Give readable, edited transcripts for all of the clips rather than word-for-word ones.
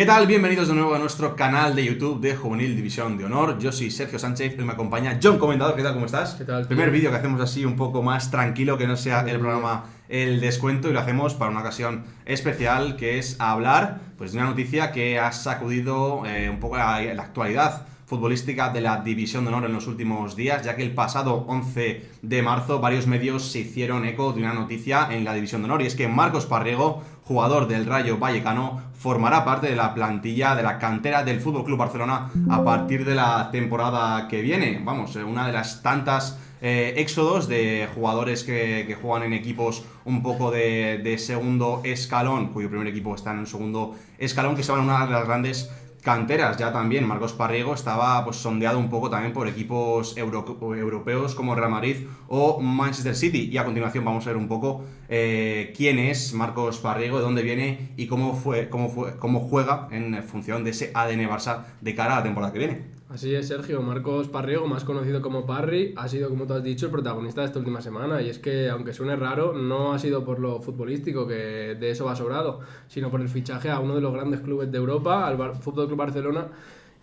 ¿Qué tal? Bienvenidos de nuevo a nuestro canal de YouTube de Juvenil División de Honor. Yo soy Sergio Sánchez y me acompaña John Comendador. ¿Qué tal? ¿Cómo estás? ¿Qué tal, Primer tío? vídeo que hacemos así un poco más tranquilo, que no sea Muy el bien. programa El Descuento, y lo hacemos para una ocasión especial, que es hablar pues de una noticia que ha sacudido un poco la actualidad futbolística de la División de Honor en los últimos días, ya que el pasado 11 de marzo varios medios se hicieron eco de una noticia en la División de Honor, y es que Marcos Parriego, jugador del Rayo Vallecano, formará parte de la plantilla de la cantera del FC Barcelona a partir de la temporada que viene. Vamos, una de las tantas éxodos de jugadores que juegan en equipos un poco de segundo escalón, cuyo primer equipo está en un segundo escalón, que se van a una de las grandes canteras. Ya también Marcos Parriego estaba pues sondeado un poco también por equipos europeos como Real Madrid o Manchester City, y a continuación vamos a ver un poco quién es Marcos Parriego, de dónde viene y cómo juega en función de ese ADN Barça de cara a la temporada que viene. Así es, Sergio. Marcos Parriego, más conocido como Parry, ha sido, como tú has dicho, el protagonista de esta última semana. Y es que, aunque suene raro, no ha sido por lo futbolístico, que de eso va sobrado, sino por el fichaje a uno de los grandes clubes de Europa, al FC Barcelona.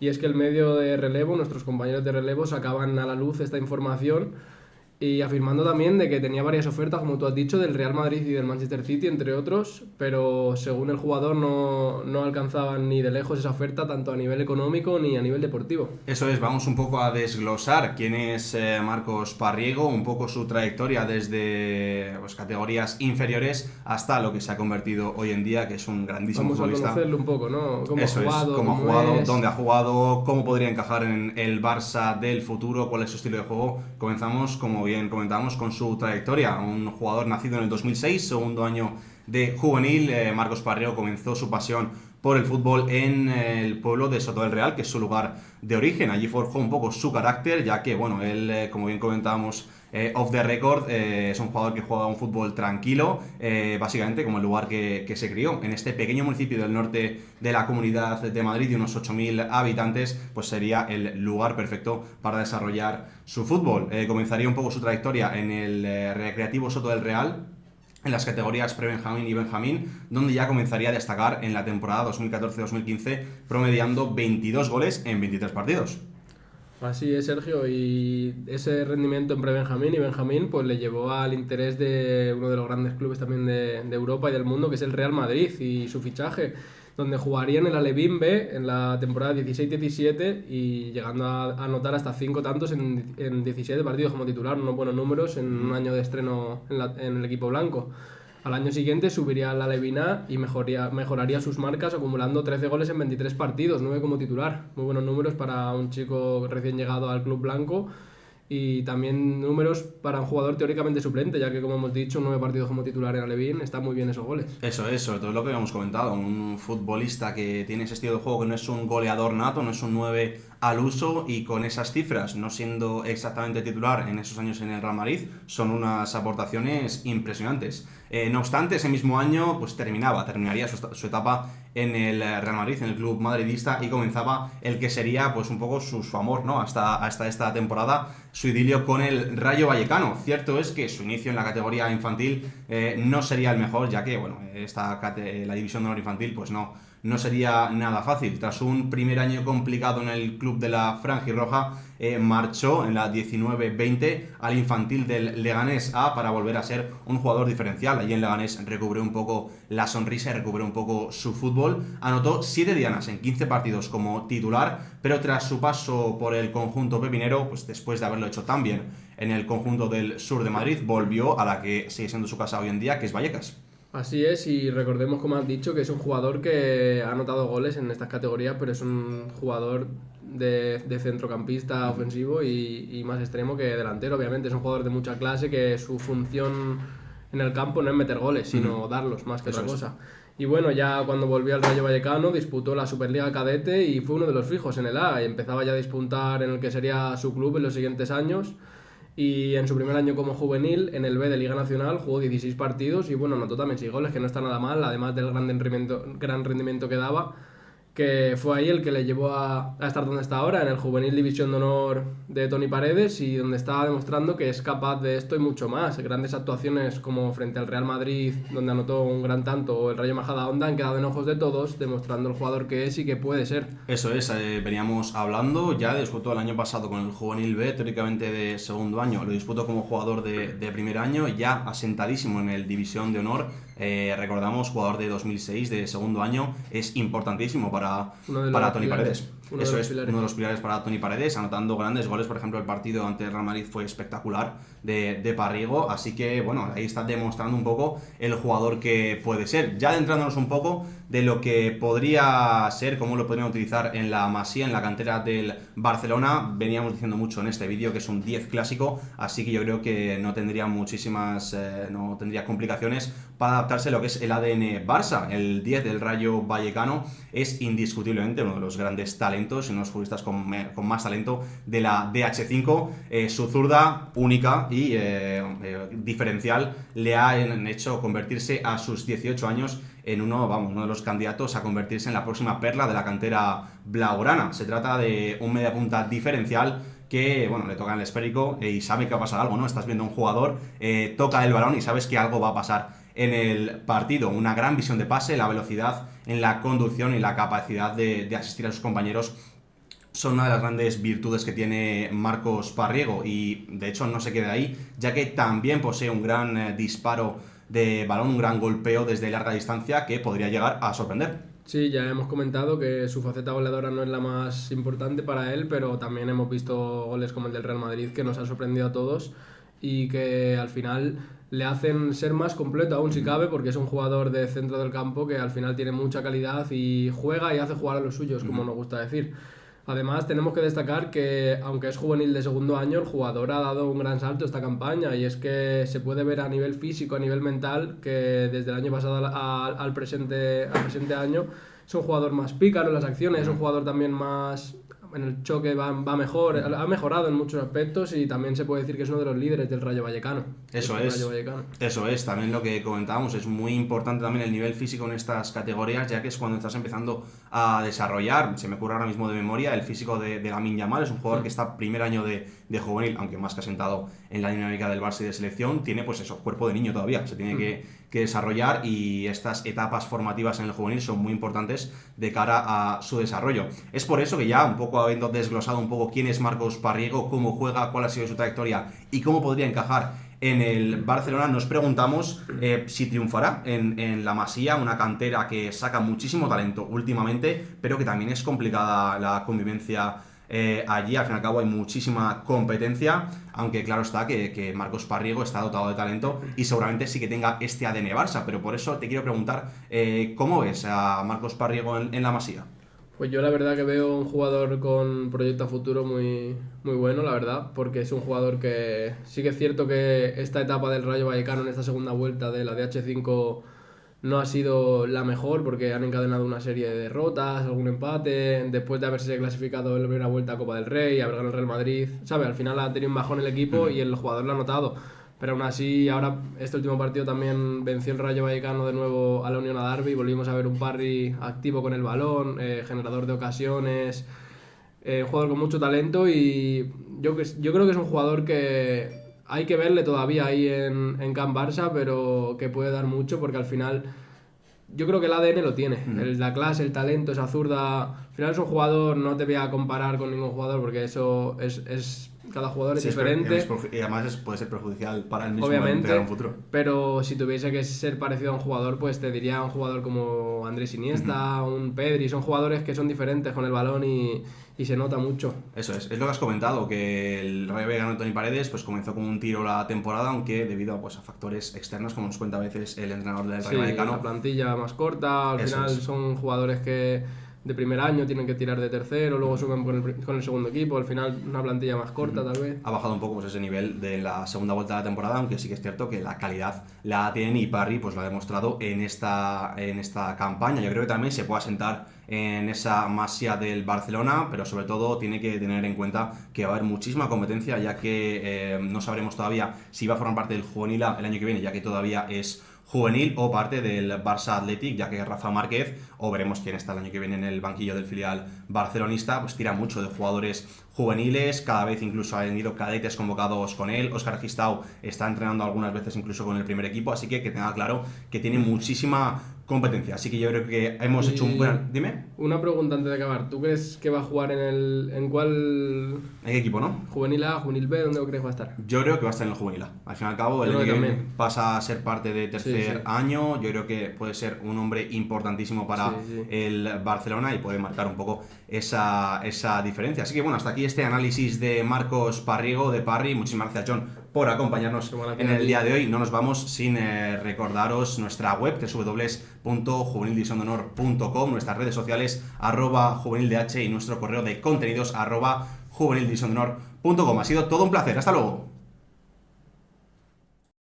Y es que el medio de relevo, nuestros compañeros de relevo, sacaban a la luz esta información y afirmando también de que tenía varias ofertas, como tú has dicho, del Real Madrid y del Manchester City, entre otros, pero según el jugador no alcanzaban ni de lejos esa oferta, tanto a nivel económico ni a nivel deportivo. Eso es, vamos un poco a desglosar quién es Marcos Parriego, un poco su trayectoria desde pues, categorías inferiores hasta lo que se ha convertido hoy en día, que es un grandísimo Vamos futbolista. a conocerlo un poco, ¿no? Cómo Eso ha jugado, es, cómo ha cómo jugado, es. dónde ha jugado, cómo podría encajar en el Barça del futuro, cuál es su estilo de juego. Comenzamos, como bien comentamos, con su trayectoria. Un jugador nacido en el 2006, segundo año de juvenil. Marcos Parriego comenzó su pasión por el fútbol en el pueblo de Soto del Real, que es su lugar de origen. Allí forjó un poco su carácter, ya que, bueno, él, como bien comentábamos, off the record, es un jugador que juega un fútbol tranquilo, básicamente como el lugar que se crió. En este pequeño municipio del norte de la Comunidad de Madrid, de unos 8.000 habitantes, pues sería el lugar perfecto para desarrollar su fútbol. Comenzaría un poco su trayectoria en el Recreativo Soto del Real, en las categorías pre-Benjamín y Benjamín, donde ya comenzaría a destacar en la temporada 2014-2015, promediando 22 goles en 23 partidos. Así es, Sergio, y ese rendimiento en pre-Benjamín y Benjamín pues le llevó al interés de uno de los grandes clubes también de Europa y del mundo, que es el Real Madrid, y su fichaje, donde jugaría en el Alevín B en la temporada 16-17 y llegando a anotar hasta 5 tantos en 17 partidos como titular, unos buenos números en un año de estreno en el equipo blanco. Al año siguiente subiría al Alevín A y mejoraría sus marcas, acumulando 13 goles en 23 partidos, 9 como titular. Muy buenos números para un chico recién llegado al club blanco, y también números para un jugador teóricamente suplente, ya que, como hemos dicho, 9 partidos como titular en Alevín, está muy bien esos goles. Eso es, sobre todo lo que habíamos comentado, un futbolista que tiene ese estilo de juego, que no es un goleador nato, no es un 9 al uso, y con esas cifras, no siendo exactamente titular en esos años en el Real Madrid, son unas aportaciones impresionantes. No obstante, ese mismo año pues terminaría su etapa en el Real Madrid, en el club madridista, y comenzaba el que sería pues un poco su amor, ¿no? Hasta esta temporada, su idilio con el Rayo Vallecano. Cierto es que su inicio en la categoría infantil no sería el mejor, ya que bueno, la división de honor infantil pues no sería nada fácil. Tras un primer año complicado en el club de la Franjirroja, marchó en la 19-20 al infantil del Leganés A para volver a ser un jugador diferencial. Allí en Leganés recuperó un poco la sonrisa y recuperó un poco su fútbol. Anotó 7 dianas en 15 partidos como titular, pero tras su paso por el conjunto pepinero, pues después de haberlo hecho tan bien en el conjunto del sur de Madrid, volvió a la que sigue siendo su casa hoy en día, que es Vallecas. Así es, y recordemos, como has dicho, que es un jugador que ha anotado goles en estas categorías, pero es un jugador de centrocampista ofensivo y más extremo que delantero. Obviamente es un jugador de mucha clase, que su función en el campo no es meter goles, sino darlos, más que otra cosa. Y bueno, ya cuando volvió al Rayo Vallecano, disputó la Superliga Cadete y fue uno de los fijos en el A, y empezaba ya a despuntar en el que sería su club en los siguientes años. Y en su primer año como juvenil, en el B de Liga Nacional, jugó 16 partidos y bueno, anotó también 6 goles, que no está nada mal, además del gran rendimiento que daba. que fue ahí el que le llevó a estar donde está ahora, en el Juvenil División de Honor de Toni Paredes, y donde está demostrando que es capaz de esto y mucho más. Grandes actuaciones como frente al Real Madrid, donde anotó un gran tanto, o el Rayo Majadahonda, han quedado en ojos de todos, demostrando el jugador que es y que puede ser. Eso es, veníamos hablando, ya disputó el año pasado con el Juvenil B, teóricamente de segundo año, lo disputó como jugador de primer año, ya asentadísimo en el División de Honor. Recordamos, jugador de 2006, de segundo año, es importantísimo para Toni Paredes. Eso es, uno de los pilares para Toni Paredes, anotando grandes goles. Por ejemplo, el partido ante el Real Madrid fue espectacular de Parrigo, así que bueno, ahí está demostrando un poco el jugador que puede ser. Ya adentrándonos un poco de lo que podría ser, cómo lo podrían utilizar en la Masía, en la cantera del Barcelona. Veníamos diciendo mucho en este vídeo que es un 10 clásico, así que yo creo que no tendría no tendría complicaciones para adaptarse a lo que es el ADN Barça. El 10 del Rayo Vallecano es indiscutiblemente uno de los grandes talentos, uno de los futbolistas con más talento de la DH5. Su zurda única y diferencial le ha hecho convertirse a sus 18 años en uno de los candidatos a convertirse en la próxima perla de la cantera blaugrana. Se trata de un mediapunta diferencial que, bueno, le toca en el esférico y sabe que va a pasar algo, ¿no? Estás viendo a un jugador, toca el balón y sabes que algo va a pasar en el partido. Una gran visión de pase, la velocidad en la conducción y la capacidad de asistir a sus compañeros son una de las grandes virtudes que tiene Marcos Parrigo, y de hecho no se queda ahí, ya que también posee un gran disparo de balón, un gran golpeo desde larga distancia que podría llegar a sorprender. Sí, ya hemos comentado que su faceta goleadora no es la más importante para él, pero también hemos visto goles como el del Real Madrid que nos han sorprendido a todos y que al final le hacen ser más completo aún si cabe, porque es un jugador de centro del campo que al final tiene mucha calidad y juega y hace jugar a los suyos, como nos gusta decir. Además, tenemos que destacar que, aunque es juvenil de segundo año, el jugador ha dado un gran salto esta campaña, y es que se puede ver a nivel físico, a nivel mental, que desde el año pasado al presente año es un jugador más pícaro en las acciones, es un jugador también más... En el choque va mejor, ha mejorado en muchos aspectos, y también se puede decir que es uno de los líderes del Rayo Vallecano. Eso es, también lo que comentábamos, es muy importante también el nivel físico en estas categorías, ya que es cuando estás empezando a desarrollar, se me ocurre ahora mismo de memoria, el físico de Lamine Yamal. Es un jugador que está primer año de juvenil, aunque más que asentado en la dinámica del Barça y de selección, tiene pues eso, cuerpo de niño todavía, se tiene que desarrollar, y estas etapas formativas en el juvenil son muy importantes de cara a su desarrollo. Es por eso que ya un poco habiendo desglosado un poco quién es Marcos Parrigo, cómo juega, cuál ha sido su trayectoria y cómo podría encajar en el Barcelona, nos preguntamos si triunfará en la Masía, una cantera que saca muchísimo talento últimamente, pero que también es complicada la convivencia allí. Al fin y al cabo hay muchísima competencia, aunque claro está que Marcos Parrigo está dotado de talento y seguramente sí que tenga este ADN Barça, pero por eso te quiero preguntar, ¿cómo ves a Marcos Parrigo en la Masía? Pues yo la verdad que veo un jugador con proyecto a futuro muy, muy bueno, la verdad, porque es un jugador que sí que es cierto que esta etapa del Rayo Vallecano en esta segunda vuelta de la DH5 no ha sido la mejor, porque han encadenado una serie de derrotas, algún empate, después de haberse clasificado en la primera vuelta a Copa del Rey, haber ganado el Real Madrid, ¿sabes? Al final ha tenido un bajón el equipo y el jugador lo ha notado. Pero aún así, ahora este último partido también venció el Rayo Vallecano de nuevo a la Unión Adarve, y volvimos a ver un Parri activo con el balón, generador de ocasiones, un jugador con mucho talento, y yo creo que es un jugador que hay que verle todavía ahí en Can Barça, pero que puede dar mucho, porque al final yo creo que el ADN lo tiene, la clase, el talento, esa zurda. Al final es un jugador, no te voy a comparar con ningún jugador, porque eso es cada jugador es diferente. Y además puede ser perjudicial para el mismo, obviamente, en un futuro. Pero si tuviese que ser parecido a un jugador, pues te diría un jugador como Andrés Iniesta, un Pedri. Son jugadores que son diferentes con el balón y se nota mucho. Eso es lo que has comentado, que el Rayo Vallecano de Toni Paredes pues comenzó con un tiro la temporada, aunque debido a factores externos, como nos cuenta a veces el entrenador del Rayo Vallecano. La plantilla más corta, al final son jugadores que de primer año tienen que tirar de tercero, luego suben con el segundo equipo, al final una plantilla más corta tal vez. Ha bajado un poco pues ese nivel de la segunda vuelta de la temporada, aunque sí que es cierto que la calidad la tiene, y Parri pues lo ha demostrado en esta campaña. Yo creo que también se puede asentar en esa Masía del Barcelona, pero sobre todo tiene que tener en cuenta que va a haber muchísima competencia, ya que no sabremos todavía si va a formar parte del Juvenil A el año que viene, ya que todavía es juvenil o parte del Barça Athletic, ya que Rafa Márquez, o veremos quién está el año que viene en el banquillo del filial barcelonista, pues tira mucho de jugadores juveniles, cada vez incluso han ido cadetes convocados con él. Óscar Gistau está entrenando algunas veces incluso con el primer equipo, así que tenga claro que tiene muchísima competencia. Así que yo creo que hemos hecho un buen... Dime. Una pregunta antes de acabar. ¿Tú crees que va a jugar en cuál? ¿En qué equipo, no? ¿Juvenil A, Juvenil B? ¿Dónde crees que va a estar? Yo creo que va a estar en el juvenil A. Al fin y al cabo, el año que viene pasa a ser parte de tercer año. Yo creo que puede ser un hombre importantísimo para el Barcelona y puede marcar un poco esa diferencia. Así que bueno, hasta aquí este análisis de Marcos Parrigo, de Parry. Muchísimas gracias, John, por acompañarnos en el día de hoy. No nos vamos sin recordaros nuestra web, www.juvenildivisiondehonor.com, nuestras redes sociales, @juvenildh, y nuestro correo de contenidos, @juvenildivisiondehonor.com. Ha sido todo un placer. Hasta luego.